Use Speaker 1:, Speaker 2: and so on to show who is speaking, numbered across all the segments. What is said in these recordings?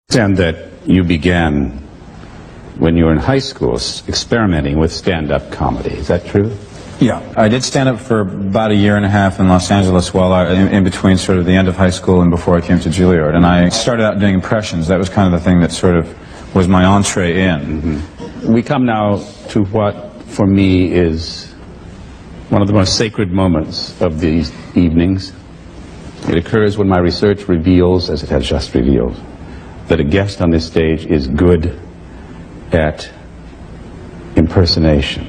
Speaker 1: understand that you began when you were in high school experimenting with stand-up comedy. Is that true?
Speaker 2: Yeah, I did stand up for about a year and a half in Los Angeles while in between sort of the end of high school and before I came to Juilliard. And I started out doing impressions. That was kind of the thing that sort of was my entree in.
Speaker 1: Mm-hmm. We come now to what, for me, is one of the most sacred moments of these evenings. It occurs when my research reveals, as it has just revealed, that a guest on this stage is good at impersonation.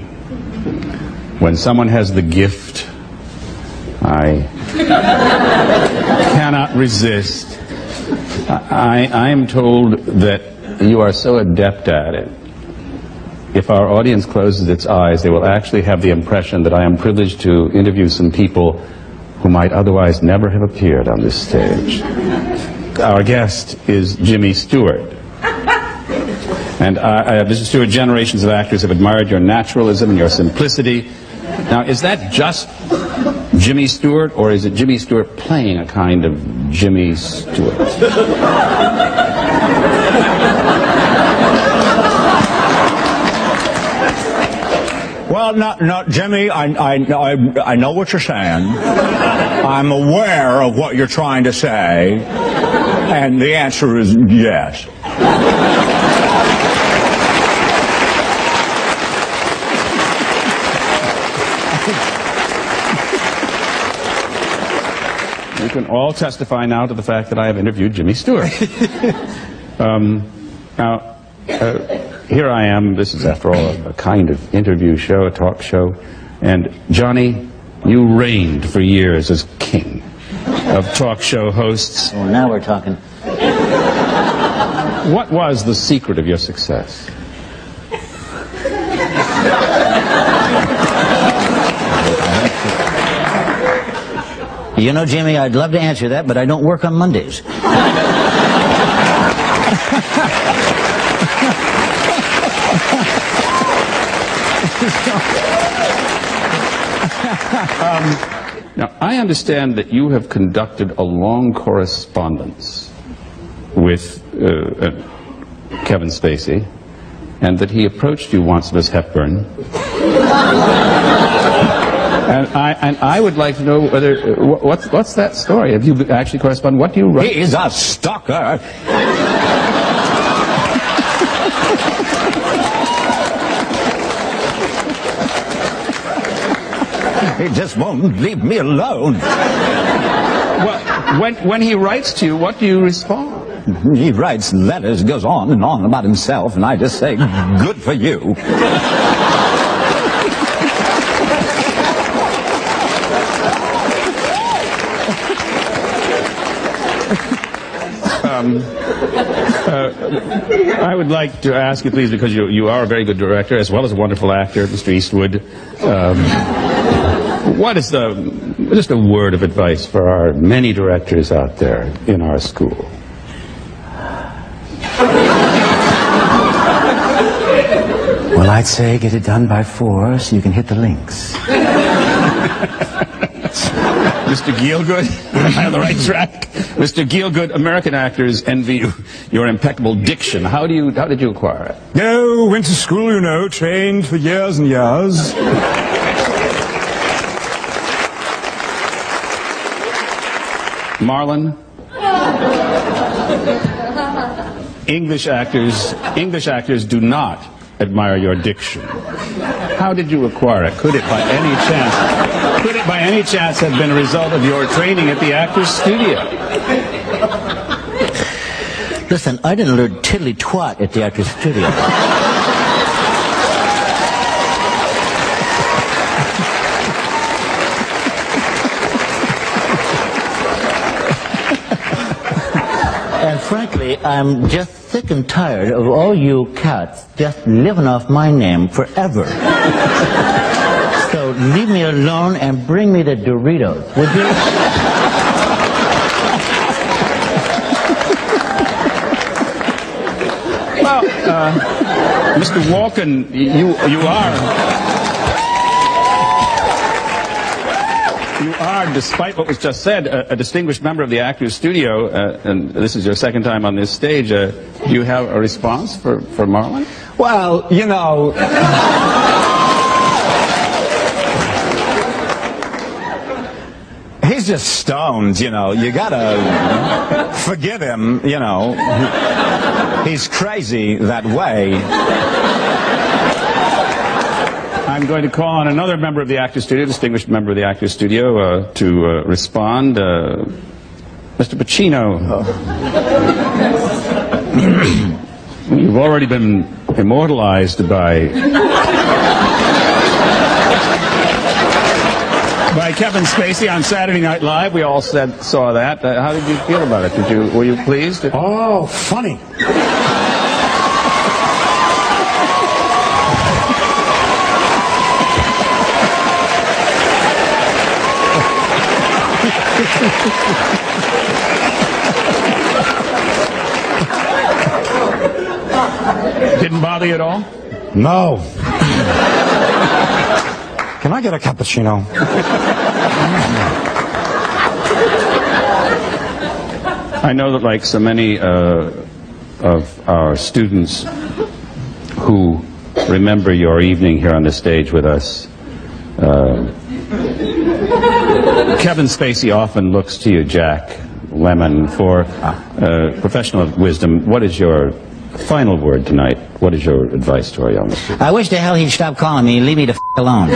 Speaker 1: When someone has the gift, I cannot resist. I am told that you are so adept at it. If our audience closes its eyes, they will actually have the impression that I am privileged to interview some people who might otherwise never have appeared on this stage. Our guest is Jimmy Stewart. And Mr. Stewart, generations of actors have admired your naturalism and your simplicity. Now, is that just Jimmy Stewart, or is it Jimmy Stewart playing a kind of Jimmy Stewart?
Speaker 3: Well, no, Jimmy, I know what you're saying. I'm aware of what you're trying to say, and the answer is yes.
Speaker 1: You can all testify now to the fact that I have interviewed Jimmy Stewart. Here I am. This is, after all, a kind of interview show, a talk show. And Johnny, you reigned for years as king of talk show hosts.
Speaker 4: Well, now we're talking.
Speaker 1: What was the secret of your success?
Speaker 4: You know, Jimmy, I'd love to answer that, but I don't work on Mondays.
Speaker 1: Now, I understand that you have conducted a long correspondence with Kevin Spacey, and that he approached you once, Miss Hepburn. And I would like to know whether what's that story? Have you actually corresponded? What do you write?
Speaker 3: He's a stalker. He just won't leave me alone.
Speaker 1: Well, when he writes to you, what do you respond?
Speaker 3: He writes letters, goes on and on about himself, and I just say, good for you.
Speaker 1: I would like to ask you, please, because you are a very good director as well as a wonderful actor, Mr. Eastwood. What is just a word of advice for our many directors out there in our school?
Speaker 4: Well, I'd say get it done by 4 so you can hit the links.
Speaker 1: Mr. Gielgud, am I on the right track? Mr. Gielgud, American actors envy your impeccable diction. How did you acquire it?
Speaker 3: No, went to school, you know, trained for years and years.
Speaker 1: Marlon? English actors do not admire your diction. How did you acquire it? Could it by any chance have been a result of your training at the Actors Studio?
Speaker 4: Listen, I didn't learn tiddly twat at the Actors Studio. And frankly, I'm just sick and tired of all you cats just living off my name forever. So leave me alone and bring me the Doritos, would you?
Speaker 1: Well, Mr. Walken, you are... You are, despite what was just said, a distinguished member of the Actors Studio, and this is your second time on this stage. Do you have a response for Marlon?
Speaker 3: Well, you know... He's just stoned, you know. You gotta forgive him, you know. He's crazy that way.
Speaker 1: I'm going to call on another member of the Actors Studio, distinguished member of the Actors Studio, to respond. Mr. Pacino. You've already been immortalized by Kevin Spacey on Saturday Night Live. We all saw that. How did you feel about it? Were you pleased?
Speaker 5: Oh, funny.
Speaker 1: Didn't bother you at all?
Speaker 5: No. Can I get a cappuccino?
Speaker 1: I know that, like so many of our students who remember your evening here on the stage with us, Kevin Spacey often looks to you, Jack Lemmon, for professional wisdom. What is your final word tonight? What is your advice to our young students?
Speaker 4: I wish the hell he'd stop calling me and leave me the f*** alone.